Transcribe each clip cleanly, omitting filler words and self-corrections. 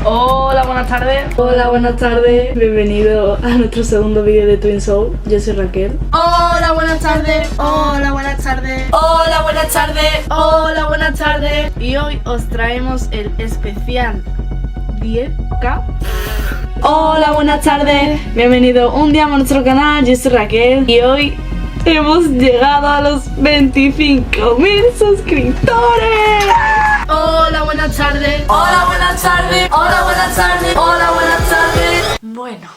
Hola, buenas tardes. Hola, buenas tardes. Bienvenido a nuestro segundo vídeo de Twin Soul. Yo soy Raquel. Hola, buenas tardes. Hola, buenas tardes. Hola, buenas tardes. Hola, buenas tardes. Y hoy os traemos el especial 10K. Hola, buenas tardes. Bienvenido un día más a nuestro canal. Yo soy Raquel. Y hoy hemos llegado a los 25.000 suscriptores. Hola, buenas tardes. Hola, buenas tardes. Hola, buenas tardes. Hola, buenas tardes. Bueno,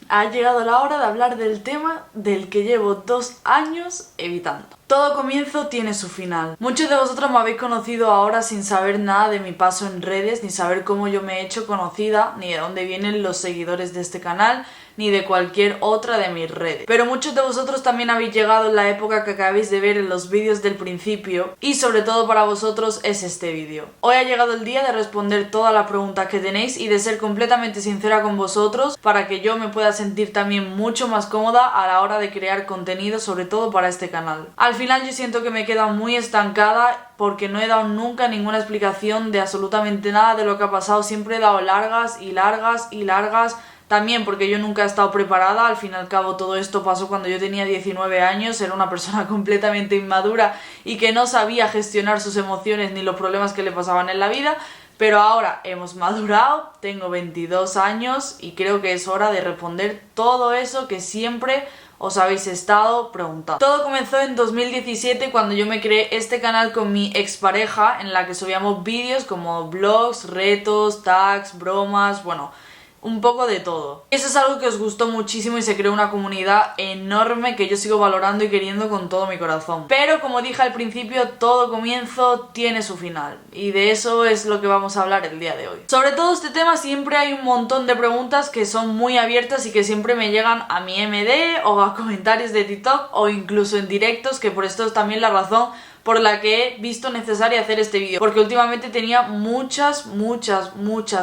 ha llegado la hora de hablar del tema del que llevo 2 años evitando. Todo comienzo tiene su final. Muchos de vosotros me habéis conocido ahora sin saber nada de mi paso en redes, ni saber cómo yo me he hecho conocida, ni de dónde vienen los seguidores de este canal, ni de cualquier otra de mis redes. Pero muchos de vosotros también habéis llegado en la época que acabáis de ver en los vídeos del principio, y sobre todo para vosotros es este vídeo. Hoy ha llegado el día de responder todas las preguntas que tenéis y de ser completamente sincera con vosotros para que yo me pueda sentir también mucho más cómoda a la hora de crear contenido, sobre todo para este canal. Al final yo siento que me he quedado muy estancada porque no he dado nunca ninguna explicación de absolutamente nada de lo que ha pasado. Siempre he dado largas y largas y largas. También porque yo nunca he estado preparada. Al fin y al cabo todo esto pasó cuando yo tenía 19 años, era una persona completamente inmadura y que no sabía gestionar sus emociones ni los problemas que le pasaban en la vida. Pero ahora hemos madurado, tengo 22 años y creo que es hora de responder todo eso que siempre os habéis estado preguntando. Todo comenzó en 2017 cuando yo me creé este canal con mi expareja, en la que subíamos vídeos como vlogs, retos, tags, bromas, bueno, un poco de todo. Eso es algo que os gustó muchísimo y se creó una comunidad enorme que yo sigo valorando y queriendo con todo mi corazón. Pero como dije al principio, todo comienzo tiene su final y de eso es lo que vamos a hablar el día de hoy. Sobre todo este tema siempre hay un montón de preguntas que son muy abiertas y que siempre me llegan a mi MD o a comentarios de TikTok o incluso en directos, que por esto es también la razón por la que he visto necesaria hacer este vídeo, porque últimamente tenía muchas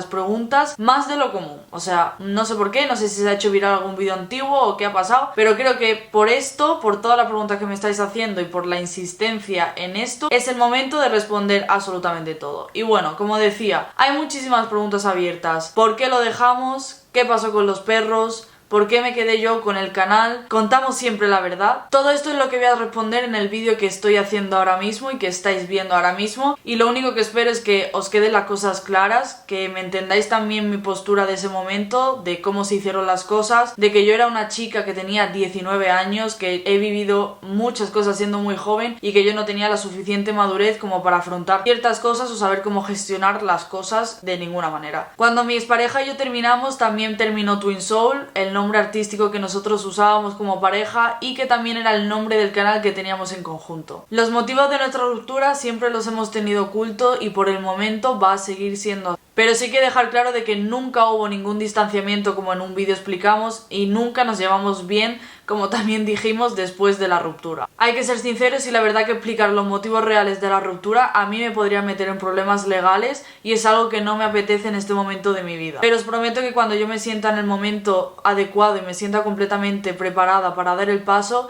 preguntas, más de lo común. O sea, no sé por qué, no sé si se ha hecho viral algún vídeo antiguo o qué ha pasado, pero creo que por esto, por todas las preguntas que me estáis haciendo y por la insistencia en esto, es el momento de responder absolutamente todo. Y bueno, como decía, hay muchísimas preguntas abiertas. ¿Por qué lo dejamos? ¿Qué pasó con los perros? ¿Por qué me quedé yo con el canal? ¿Contamos siempre la verdad? Todo esto es lo que voy a responder en el vídeo que estoy haciendo ahora mismo y que estáis viendo ahora mismo. Y lo único que espero es que os queden las cosas claras, que me entendáis también mi postura de ese momento, de cómo se hicieron las cosas, de que yo era una chica que tenía 19 años, que he vivido muchas cosas siendo muy joven y que yo no tenía la suficiente madurez como para afrontar ciertas cosas o saber cómo gestionar las cosas de ninguna manera. Cuando mi expareja y yo terminamos, también terminó Twin Soul, el nombre artístico que nosotros usábamos como pareja y que también era el nombre del canal que teníamos en conjunto. Los motivos de nuestra ruptura siempre los hemos tenido oculto y por el momento va a seguir siendo así. Pero sí que dejar claro de que nunca hubo ningún distanciamiento como en un vídeo explicamos y nunca nos llevamos bien como también dijimos después de la ruptura. Hay que ser sinceros y la verdad que explicar los motivos reales de la ruptura a mí me podría meter en problemas legales y es algo que no me apetece en este momento de mi vida. Pero os prometo que cuando yo me sienta en el momento adecuado y me sienta completamente preparada para dar el paso,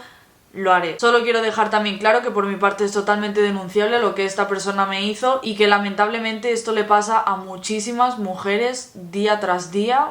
lo haré. Solo quiero dejar también claro que por mi parte es totalmente denunciable lo que esta persona me hizo y que lamentablemente esto le pasa a muchísimas mujeres día tras día.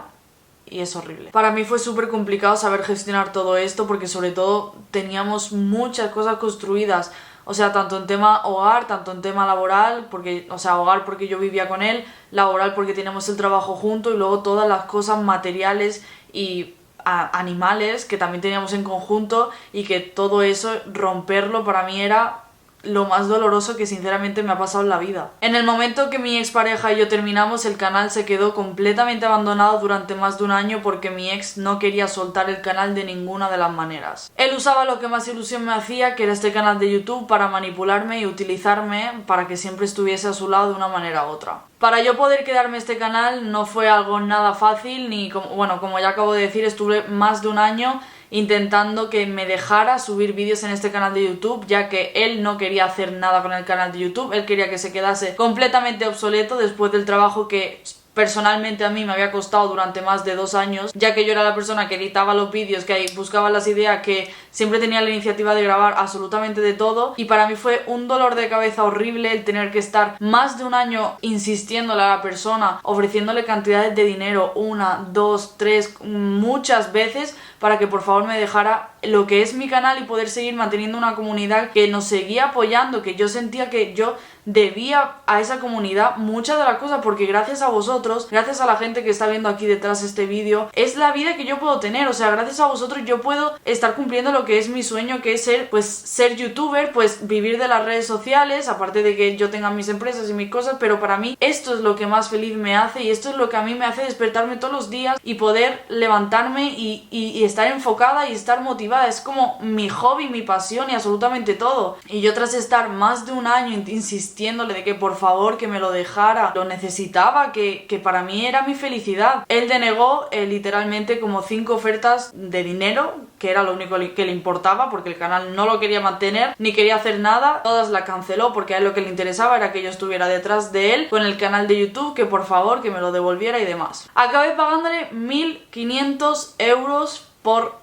Y es horrible. Para mí fue súper complicado saber gestionar todo esto porque sobre todo teníamos muchas cosas construidas. O sea, tanto en tema hogar, tanto en tema laboral, porque, o sea, hogar porque yo vivía con él, laboral porque teníamos el trabajo junto y luego todas las cosas materiales y animales que también teníamos en conjunto y que todo eso, romperlo para mí era lo más doloroso que sinceramente me ha pasado en la vida. En el momento que mi expareja y yo terminamos, el canal se quedó completamente abandonado durante más de un año porque mi ex no quería soltar el canal de ninguna de las maneras. Él usaba lo que más ilusión me hacía, que era este canal de YouTube, para manipularme y utilizarme para que siempre estuviese a su lado de una manera u otra. Para yo poder quedarme este canal no fue algo nada fácil, ni como ya acabo de decir, estuve más de un año intentando que me dejara subir vídeos en este canal de YouTube, ya que él no quería hacer nada con el canal de YouTube, él quería que se quedase completamente obsoleto después del trabajo que personalmente a mí me había costado durante más de 2 años, ya que yo era la persona que editaba los vídeos, que buscaba las ideas, que siempre tenía la iniciativa de grabar absolutamente de todo, y para mí fue un dolor de cabeza horrible el tener que estar más de un año insistiéndole a la persona, ofreciéndole cantidades de dinero, 1, 2, 3, muchas veces, para que por favor me dejara lo que es mi canal y poder seguir manteniendo una comunidad que nos seguía apoyando, que yo sentía que yo debía a esa comunidad muchas de las cosas, porque gracias a vosotros, gracias a la gente que está viendo aquí detrás este vídeo, es la vida que yo puedo tener. O sea, gracias a vosotros yo puedo estar cumpliendo lo que es mi sueño, que es ser youtuber, pues vivir de las redes sociales, aparte de que yo tenga mis empresas y mis cosas, pero para mí esto es lo que más feliz me hace, y esto es lo que a mí me hace despertarme todos los días y poder levantarme y estar enfocada y estar motivada. Es como mi hobby, mi pasión y absolutamente todo. Y yo, tras estar más de un año insistiéndole de que por favor que me lo dejara, lo necesitaba, que para mí era mi felicidad, él denegó literalmente como 5 ofertas de dinero, que era lo único que le importaba, porque el canal no lo quería mantener ni quería hacer nada. Todas las canceló porque a él lo que le interesaba era que yo estuviera detrás de él con el canal de YouTube, que por favor que me lo devolviera y demás. Acabé pagándole 1.500 euros por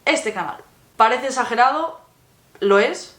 este canal. Parece exagerado, lo es.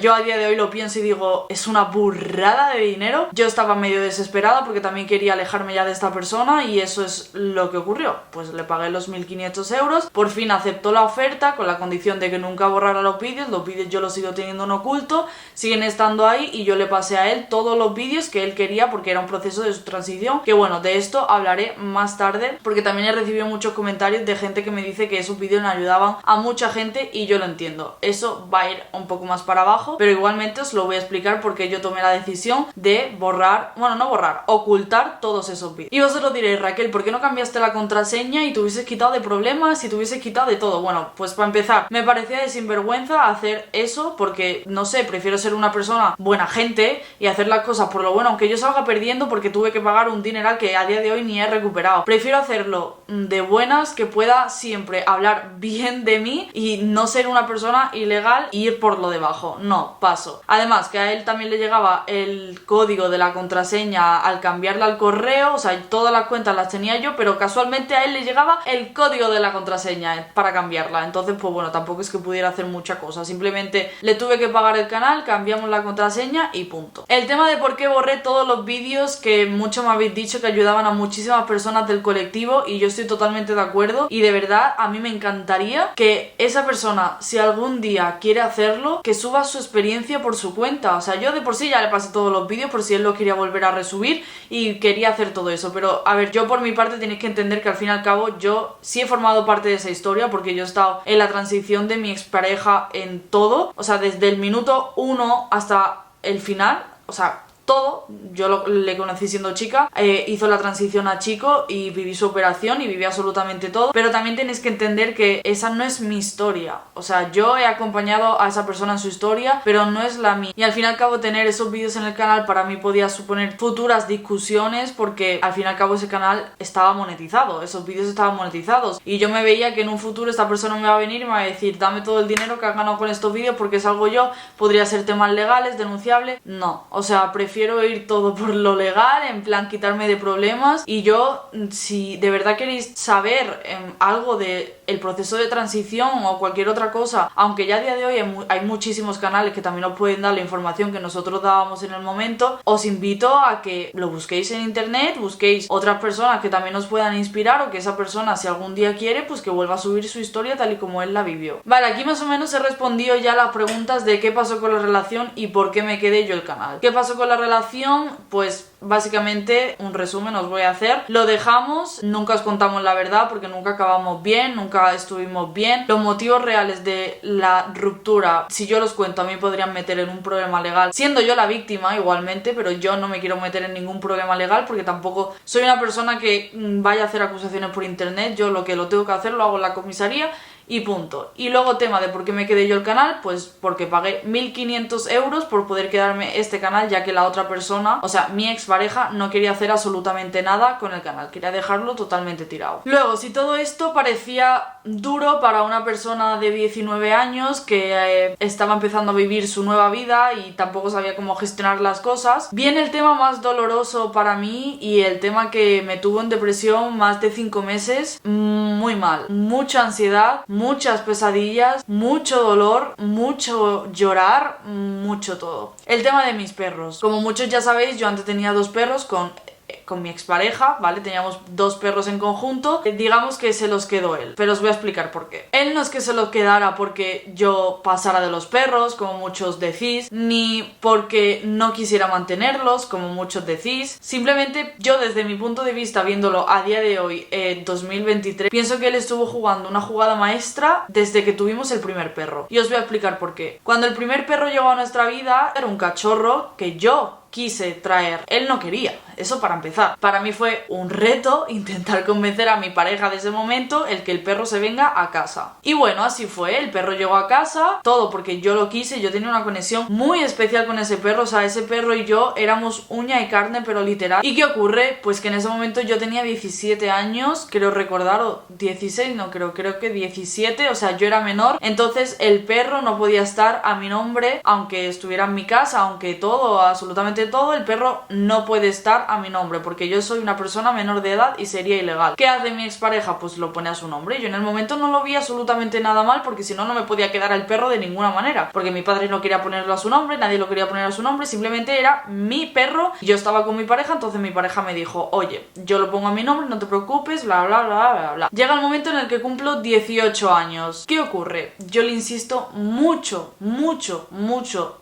Yo a día de hoy lo pienso y digo, es una burrada de dinero. Yo estaba medio desesperada porque también quería alejarme ya de esta persona, y eso es lo que ocurrió. Pues le pagué los 1.500 euros, por fin aceptó la oferta con la condición de que nunca borrara los vídeos yo los sigo teniendo en oculto, siguen estando ahí, y yo le pasé a él todos los vídeos que él quería porque era un proceso de su transición, que bueno, de esto hablaré más tarde, porque también he recibido muchos comentarios de gente que me dice que esos vídeos le ayudaban a mucha gente, y yo lo entiendo. Eso va a ir un poco más para abajo, pero igualmente os lo voy a explicar porque yo tomé la decisión de borrar, bueno, no borrar, ocultar todos esos vídeos. Y vosotros diréis, Raquel, ¿por qué no cambiaste la contraseña y te hubieses quitado de problemas y te hubieses quitado de todo? Bueno, pues para empezar, me parecía de sinvergüenza hacer eso porque, no sé, prefiero ser una persona buena gente y hacer las cosas por lo bueno, aunque yo salga perdiendo porque tuve que pagar un dineral que a día de hoy ni he recuperado. Prefiero hacerlo de buenas, que pueda siempre hablar bien de mí y no ser una persona ilegal y ir por lo debajo. No, paso. Además, que a él también le llegaba el código de la contraseña al cambiarla al correo, o sea, todas las cuentas las tenía yo, pero casualmente a él le llegaba el código de la contraseña para cambiarla. Entonces, pues bueno, tampoco es que pudiera hacer mucha cosa, simplemente le tuve que pagar el canal, cambiamos la contraseña y punto. El tema de por qué borré todos los vídeos, que muchos me habéis dicho que ayudaban a muchísimas personas del colectivo, y yo estoy totalmente de acuerdo, y de verdad a mí me encantaría que esa persona, si algún día quiere hacerlo, que suba su experiencia por su cuenta. O sea, yo de por sí ya le pasé todos los vídeos por si él lo quería volver a resubir y quería hacer todo eso, pero a ver, yo por mi parte tenéis que entender que al fin y al cabo yo sí he formado parte de esa historia, porque yo he estado en la transición de mi expareja en todo, o sea, desde el minuto 1 hasta el final, o sea, todo. Yo le conocí siendo chica, hizo la transición a chico y viví su operación y viví absolutamente todo, pero también tenéis que entender que esa no es mi historia. O sea, yo he acompañado a esa persona en su historia, pero no es la mía, y al fin y al cabo tener esos vídeos en el canal para mí podía suponer futuras discusiones, porque al fin y al cabo ese canal estaba monetizado, esos vídeos estaban monetizados, y yo me veía que en un futuro esta persona me va a venir y me va a decir, dame todo el dinero que has ganado con estos vídeos porque salgo yo, podría ser temas legales, denunciable. No, o sea, prefiero ir todo por lo legal, en plan quitarme de problemas. Y yo, si de verdad queréis saber algo de el proceso de transición o cualquier otra cosa, aunque ya a día de hoy hay muchísimos canales que también os pueden dar la información que nosotros dábamos en el momento, os invito a que lo busquéis en internet, busquéis otras personas que también os puedan inspirar, o que esa persona, si algún día quiere, pues que vuelva a subir su historia tal y como él la vivió. Vale, aquí más o menos he respondido ya las preguntas de qué pasó con la relación y por qué me quedé yo el canal. ¿Qué pasó con la relación? Pues básicamente un resumen os voy a hacer. Lo dejamos, nunca os contamos la verdad porque nunca acabamos bien, nunca estuvimos bien. Los motivos reales de la ruptura, si yo los cuento, a mí podrían meter en un problema legal, siendo yo la víctima igualmente, pero yo no me quiero meter en ningún problema legal porque tampoco soy una persona que vaya a hacer acusaciones por internet. Yo lo que lo tengo que hacer lo hago en la comisaría y punto. Y luego tema de por qué me quedé yo el canal, pues porque pagué 1.500 euros por poder quedarme este canal, ya que la otra persona, o sea, mi expareja, no quería hacer absolutamente nada con el canal, quería dejarlo totalmente tirado. Luego, si todo esto parecía duro para una persona de 19 años que estaba empezando a vivir su nueva vida y tampoco sabía cómo gestionar las cosas, viene el tema más doloroso para mí y el tema que me tuvo en depresión más de 5 meses, muy mal, mucha ansiedad, muchas pesadillas, mucho dolor, mucho llorar, mucho todo. El tema de mis perros. Como muchos ya sabéis, yo antes tenía 2 perros con mi expareja, ¿vale? Teníamos 2 perros en conjunto, digamos que se los quedó él, pero os voy a explicar por qué. Él no es que se los quedara porque yo pasara de los perros, como muchos decís, ni porque no quisiera mantenerlos, como muchos decís. Simplemente yo, desde mi punto de vista, viéndolo a día de hoy, 2023, pienso que él estuvo jugando una jugada maestra desde que tuvimos el primer perro. Y os voy a explicar por qué. Cuando el primer perro llegó a nuestra vida, era un cachorro que yo quise traer. Él no quería, eso para empezar. Para mí fue un reto intentar convencer a mi pareja de ese momento el que el perro se venga a casa. Y bueno, así fue, el perro llegó a casa, todo porque yo lo quise, yo tenía una conexión muy especial con ese perro, o sea, ese perro y yo éramos uña y carne, pero literal. ¿Y qué ocurre? Pues que en ese momento yo tenía 17 años, creo recordar, o 16, no creo que 17, o sea, yo era menor, entonces el perro no podía estar a mi nombre, aunque estuviera en mi casa, aunque todo, absolutamente todo, el perro no puede estar a mi nombre porque yo soy una persona menor de edad y sería ilegal. ¿Qué hace mi expareja? Pues lo pone a su nombre. Yo en el momento no lo vi absolutamente nada mal porque si no, no me podía quedar el perro de ninguna manera, porque mi padre no quería ponerlo a su nombre, nadie lo quería poner a su nombre, simplemente era mi perro. Yo estaba con mi pareja, entonces mi pareja me dijo, oye, yo lo pongo a mi nombre, no te preocupes, bla bla bla bla bla. Llega el momento en el que cumplo 18 años. ¿Qué ocurre? Yo le insisto mucho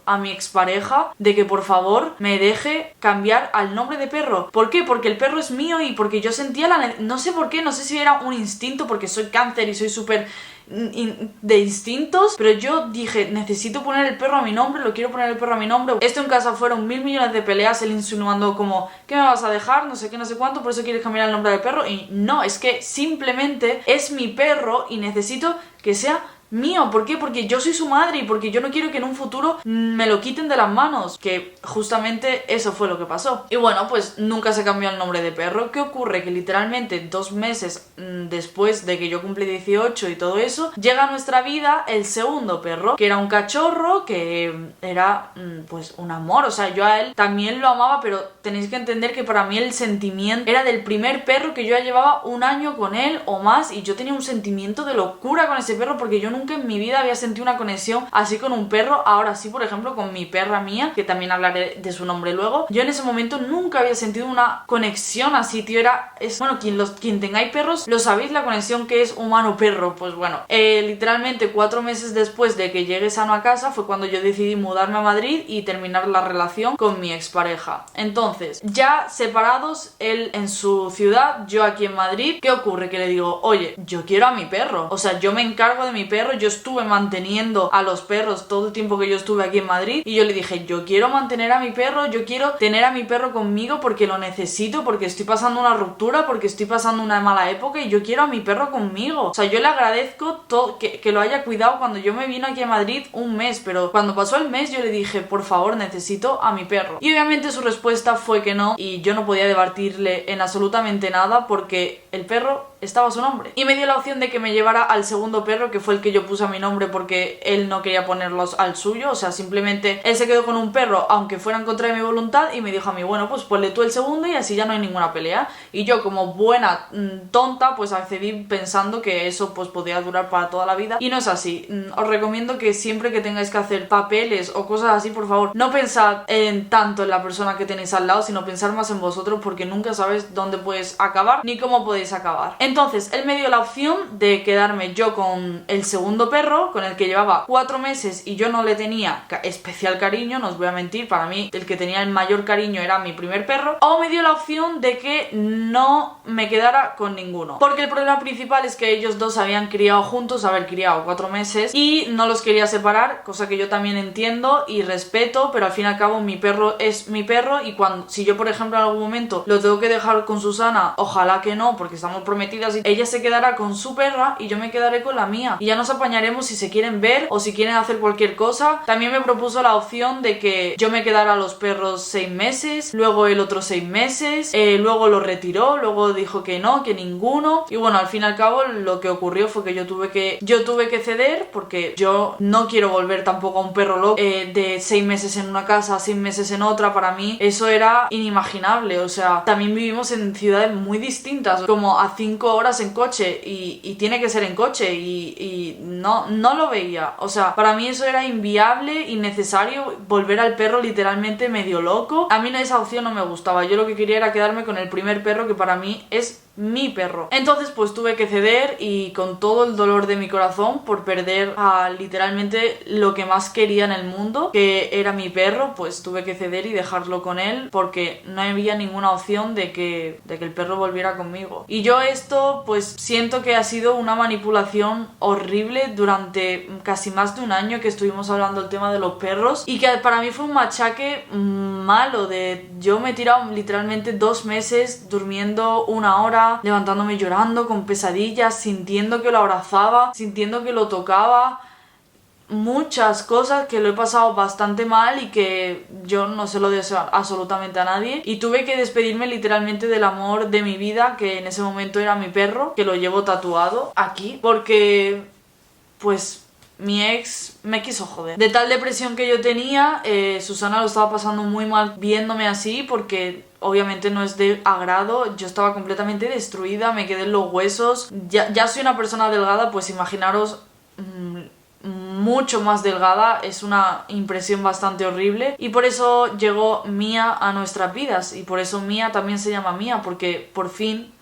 a mi expareja de que por favor me deje cambiar al nombre de perro. ¿Por qué? Porque el perro es mío y porque yo sentía no sé por qué, no sé si era un instinto, porque soy cáncer y soy súper de instintos, pero yo dije, necesito poner el perro a mi nombre, lo quiero poner el perro a mi nombre. Esto en casa fueron 1000 millones de peleas, él insinuando como, ¿qué me vas a dejar? No sé qué, no sé cuánto, por eso quieres cambiar el nombre del perro. Y no, es que simplemente es mi perro y necesito que sea mío. ¿Por qué? Porque yo soy su madre y porque yo no quiero que en un futuro me lo quiten de las manos, que justamente eso fue lo que pasó. Y bueno, pues nunca se cambió el nombre de perro. ¿Qué ocurre? Que literalmente 2 meses después de que yo cumplí 18 y todo eso, llega a nuestra vida el segundo perro, que era un cachorro, que era pues un amor. O sea, yo a él también lo amaba, pero tenéis que entender que para mí el sentimiento era del primer perro, que yo ya llevaba 1 año con él o más, y yo tenía un sentimiento de locura con ese perro porque yo nunca en mi vida había sentido una conexión así con un perro. Ahora sí, por ejemplo, con mi perra mía, que también hablaré de su nombre luego, yo en ese momento nunca había sentido una conexión así, tío. Bueno, quien tengáis perros lo sabéis, la conexión que es humano-perro. Pues bueno, literalmente 4 meses después de que llegue sano a casa fue cuando yo decidí mudarme a Madrid y terminar la relación con mi expareja. Entonces, ya separados, él en su ciudad, yo aquí en Madrid, ¿qué ocurre? Que le digo, oye, yo quiero a mi perro, o sea, yo me encargo de mi perro. Yo estuve manteniendo a los perros todo el tiempo que yo estuve aquí en Madrid y yo le dije, yo quiero mantener a mi perro, yo quiero tener a mi perro conmigo porque lo necesito, porque estoy pasando una ruptura, porque estoy pasando una mala época y yo quiero a mi perro conmigo. O sea, yo le agradezco todo que lo haya cuidado cuando yo me vine aquí a Madrid 1 mes, pero cuando pasó el mes yo le dije, por favor, necesito a mi perro. Y obviamente su respuesta fue que no, y yo no podía debatirle en absolutamente nada porque el perro estaba a su nombre. Y me dio la opción de que me llevara al segundo perro, que fue el que yo puse a mi nombre porque él no quería ponerlos al suyo. O sea, simplemente él se quedó con un perro aunque fuera en contra de mi voluntad y me dijo a mí, bueno, pues ponle tú el segundo y así ya no hay ninguna pelea. Y yo, como buena tonta, pues accedí pensando que eso pues podía durar para toda la vida, y no es así. Os recomiendo que siempre que tengáis que hacer papeles o cosas así, por favor, no pensad tanto en la persona que tenéis al lado, sino pensar más en vosotros, porque nunca sabes dónde puedes acabar ni cómo podéis acabar. Entonces él me dio la opción de quedarme yo con el segundo perro, con el que llevaba 4 meses y yo no le tenía especial cariño, no os voy a mentir, para mí el que tenía el mayor cariño era mi primer perro, o me dio la opción de que no me quedara con ninguno, porque el problema principal es que ellos dos habían criado juntos, criado 4 meses y no los quería separar, cosa que yo también entiendo y respeto, pero al fin y al cabo mi perro es mi perro, y si yo por ejemplo en algún momento lo tengo que dejar con Susana, ojalá que no, porque estamos prometidos conocidas y ella se quedará con su perra y yo me quedaré con la mía. Y ya nos apañaremos si se quieren ver o si quieren hacer cualquier cosa. También me propuso la opción de que yo me quedara a los perros 6 meses, luego el otro 6 meses, luego lo retiró, luego dijo que no, que ninguno. Y bueno, al fin y al cabo lo que ocurrió fue que yo tuve que ceder, porque yo no quiero volver tampoco a un perro loco de 6 meses en una casa, 6 meses en otra. Para mí eso era inimaginable. O sea, también vivimos en ciudades muy distintas, como a 5 horas en coche, y tiene que ser en coche, y no lo veía. O sea, para mí eso era inviable, innecesario, volver al perro literalmente medio loco. A mí esa opción no me gustaba. Yo lo que quería era quedarme con el primer perro, que para mí es mi perro. Entonces pues tuve que ceder, y con todo el dolor de mi corazón por perder a literalmente lo que más quería en el mundo, que era mi perro, pues tuve que ceder y dejarlo con él, porque no había ninguna opción de que el perro volviera conmigo. Y yo esto pues siento que ha sido una manipulación horrible durante casi más de un año que estuvimos hablando del tema de los perros, y que para mí fue un machaque malo. Yo me he tirado literalmente 2 meses durmiendo 1 hora, levantándome llorando, con pesadillas, sintiendo que lo abrazaba, sintiendo que lo tocaba. Muchas cosas que lo he pasado bastante mal y que yo no se lo deseo absolutamente a nadie. Y tuve que despedirme literalmente del amor de mi vida, que en ese momento era mi perro, que lo llevo tatuado aquí, porque pues mi ex me quiso joder. De tal depresión que yo tenía, Susana lo estaba pasando muy mal viéndome así, porque obviamente no es de agrado. Yo estaba completamente destruida, me quedé en los huesos. Ya soy una persona delgada, pues imaginaros mucho más delgada. Es una impresión bastante horrible, y por eso llegó Mía a nuestras vidas, y por eso Mía también se llama Mía, porque por fin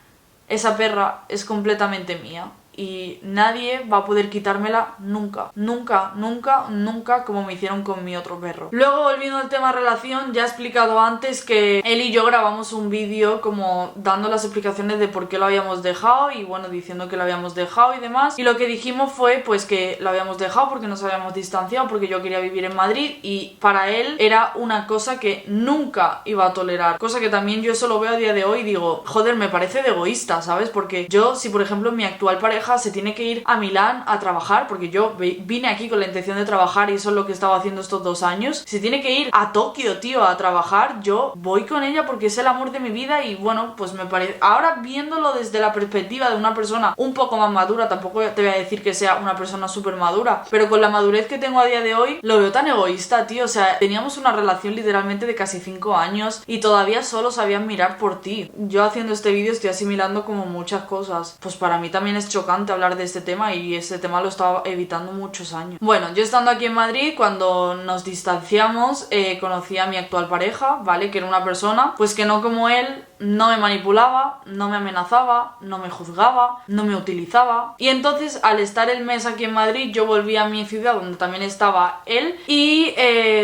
esa perra es completamente mía. Y nadie va a poder quitármela nunca, nunca, nunca, nunca, como me hicieron con mi otro perro. Luego, volviendo al tema relación, ya he explicado antes que él y yo grabamos un vídeo como dando las explicaciones de por qué lo habíamos dejado, y bueno, diciendo que lo habíamos dejado y demás. Y lo que dijimos fue pues que lo habíamos dejado porque nos habíamos distanciado, porque yo quería vivir en Madrid, y para él era una cosa que nunca iba a tolerar. Cosa que también yo eso lo veo a día de hoy y digo, joder, me parece de egoísta, ¿sabes? Porque yo, si por ejemplo mi actual pareja se tiene que ir a Milán a trabajar, porque yo vine aquí con la intención de trabajar y eso es lo que estaba haciendo estos 2 años, se tiene que ir a Tokio, tío, a trabajar, yo voy con ella porque es el amor de mi vida. Y bueno, pues me parece, ahora viéndolo desde la perspectiva de una persona un poco más madura, tampoco te voy a decir que sea una persona súper madura, pero con la madurez que tengo a día de hoy, lo veo tan egoísta, tío. O sea, teníamos una relación literalmente de casi 5 años y todavía solo sabían mirar por ti. Yo haciendo este vídeo estoy asimilando como muchas cosas. Pues para mí también es chocante hablar de este tema, y este tema lo estaba evitando muchos años. Bueno, yo estando aquí en Madrid, cuando nos distanciamos, conocí a mi actual pareja, ¿vale? Que era una persona pues que no como él, no me manipulaba, no me amenazaba, no me juzgaba, no me utilizaba. Y entonces, al estar el mes aquí en Madrid, yo volví a mi ciudad donde también estaba él, y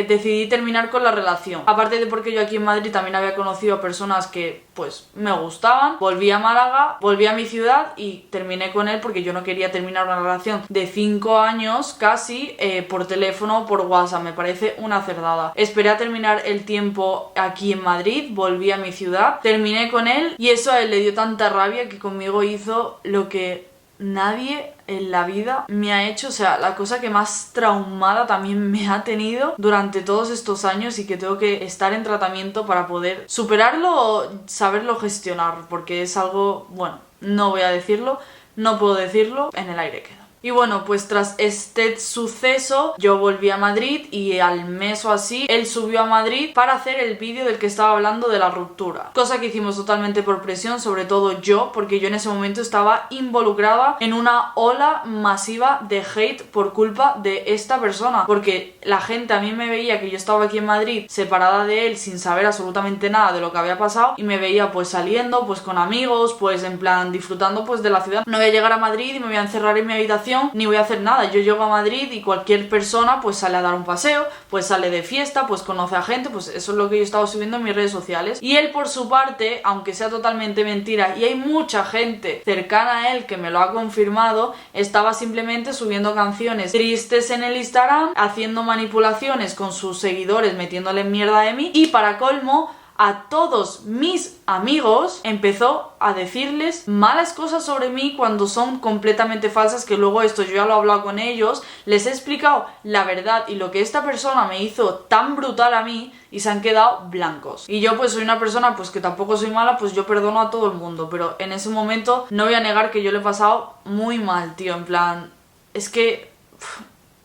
decidí terminar con la relación. Aparte de porque yo aquí en Madrid también había conocido a personas que pues me gustaban, volví a Málaga, volví a mi ciudad y terminé con él porque yo no quería terminar una relación de 5 años casi por teléfono, por WhatsApp. Me parece una cerdada. Esperé a terminar el tiempo aquí en Madrid, volví a mi ciudad, terminé con él, y eso a él le dio tanta rabia que conmigo hizo lo que nadie en la vida me ha hecho. O sea, la cosa que más traumada también me ha tenido durante todos estos años, y que tengo que estar en tratamiento para poder superarlo o saberlo gestionar, porque es algo, bueno, no voy a decirlo, no puedo decirlo, en el aire queda. Y bueno, pues tras este suceso yo volví a Madrid, y al mes o así él subió a Madrid para hacer el vídeo del que estaba hablando de la ruptura. Cosa que hicimos totalmente por presión, sobre todo yo, porque yo en ese momento estaba involucrada en una ola masiva de hate por culpa de esta persona. Porque la gente a mí me veía que yo estaba aquí en Madrid separada de él sin saber absolutamente nada de lo que había pasado, y me veía pues saliendo pues con amigos, pues en plan disfrutando pues de la ciudad. No voy a llegar a Madrid y me voy a encerrar en mi habitación ni voy a hacer nada. Yo llego a Madrid y cualquier persona pues sale a dar un paseo, pues sale de fiesta, pues conoce a gente, pues eso es lo que yo estaba subiendo en mis redes sociales. Y él por su parte, aunque sea totalmente mentira, y hay mucha gente cercana a él que me lo ha confirmado, estaba simplemente subiendo canciones tristes en el Instagram, haciendo manipulaciones con sus seguidores, metiéndole mierda de mí, y para colmo a todos mis amigos, empezó a decirles malas cosas sobre mí cuando son completamente falsas, que luego esto yo ya lo he hablado con ellos, les he explicado la verdad y lo que esta persona me hizo tan brutal a mí y se han quedado blancos. Y yo pues soy una persona pues que tampoco soy mala, pues yo perdono a todo el mundo, pero en ese momento no voy a negar que yo le he pasado muy mal, tío, en plan, es que...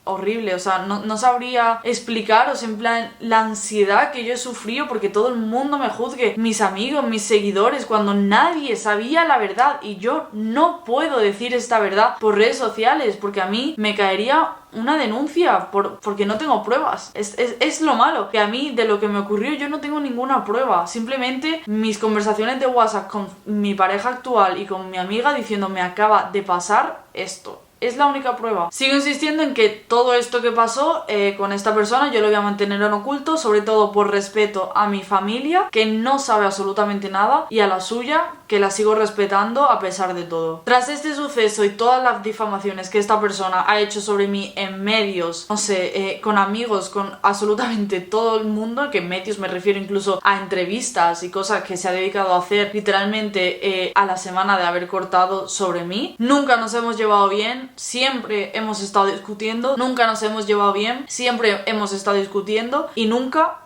horrible, o sea, no sabría explicaros en plan la ansiedad que yo he sufrido porque todo el mundo me juzgue, mis amigos, mis seguidores, cuando nadie sabía la verdad y yo no puedo decir esta verdad por redes sociales porque a mí me caería una denuncia porque no tengo pruebas. Es lo malo, que a mí de lo que me ocurrió yo no tengo ninguna prueba, simplemente mis conversaciones de WhatsApp con mi pareja actual y con mi amiga diciendo me acaba de pasar esto. Es la única prueba. Sigo insistiendo en que todo esto que pasó con esta persona yo lo voy a mantener en oculto, sobre todo por respeto a mi familia, que no sabe absolutamente nada, y a la suya, que la sigo respetando a pesar de todo. Tras este suceso y todas las difamaciones que esta persona ha hecho sobre mí en medios, no sé, con amigos, con absolutamente todo el mundo, que en medios me refiero incluso a entrevistas y cosas que se ha dedicado a hacer literalmente a la semana de haber cortado sobre mí, nunca nos hemos llevado bien. Siempre hemos estado discutiendo, nunca nos hemos llevado bien, siempre hemos estado discutiendo y nunca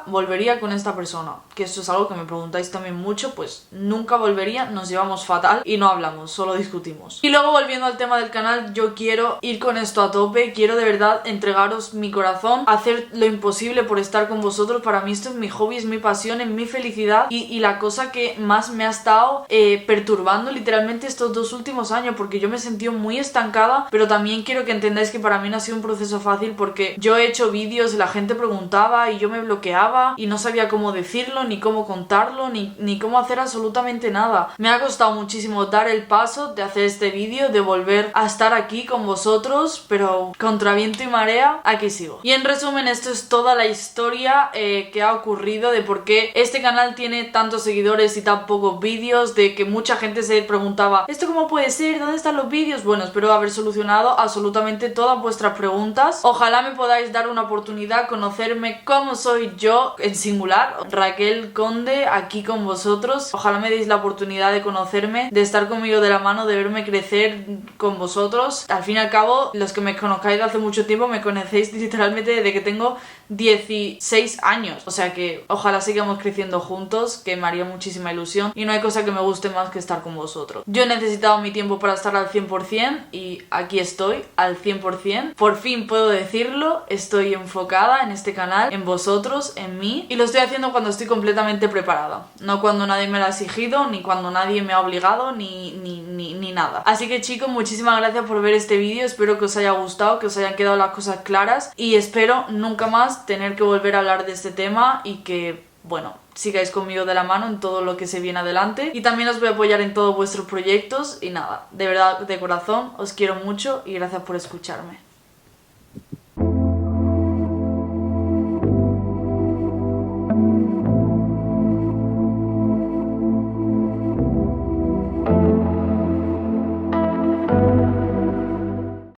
volvería con esta persona. Que esto es algo que me preguntáis también mucho, pues nunca volvería, nos llevamos fatal y no hablamos, solo discutimos. Y luego volviendo al tema del canal, yo quiero ir con esto a tope, quiero de verdad entregaros mi corazón, hacer lo imposible por estar con vosotros. Para mí esto es mi hobby, es mi pasión, es mi felicidad y la cosa que más me ha estado perturbando literalmente estos 2 últimos años, porque yo me he sentido muy estancada, pero también quiero que entendáis que para mí no ha sido un proceso fácil porque yo he hecho vídeos y la gente preguntaba y yo me bloqueaba y no sabía cómo decirlo, ni cómo contarlo, ni cómo hacer absolutamente nada. Me ha costado muchísimo dar el paso de hacer este vídeo, de volver a estar aquí con vosotros, pero contra viento y marea, aquí sigo. Y en resumen, esto es toda la historia que ha ocurrido de por qué este canal tiene tantos seguidores y tan pocos vídeos, de que mucha gente se preguntaba ¿esto cómo puede ser? ¿Dónde están los vídeos? Bueno, espero haber solucionado absolutamente todas vuestras preguntas. Ojalá me podáis dar una oportunidad, conocerme cómo soy yo en singular, Raquel Conde, aquí con vosotros. Ojalá me deis la oportunidad de conocerme, de estar conmigo de la mano, de verme crecer con vosotros. Al fin y al cabo, los que me conozcáis de hace mucho tiempo me conocéis literalmente desde que tengo 16 años, o sea que ojalá sigamos creciendo juntos, que me haría muchísima ilusión y no hay cosa que me guste más que estar con vosotros. Yo he necesitado mi tiempo para estar al 100% y aquí estoy al 100%. Por fin puedo decirlo, estoy enfocada en este canal, en vosotros, en mí, y lo estoy haciendo cuando estoy completamente preparada, no cuando nadie me lo ha exigido, ni cuando nadie me ha obligado, ni nada. Así que chicos, muchísimas gracias por ver este vídeo, espero que os haya gustado, que os hayan quedado las cosas claras y espero nunca más tener que volver a hablar de este tema y que, bueno, sigáis conmigo de la mano en todo lo que se viene adelante y también os voy a apoyar en todos vuestros proyectos y nada, de verdad, de corazón, os quiero mucho y gracias por escucharme.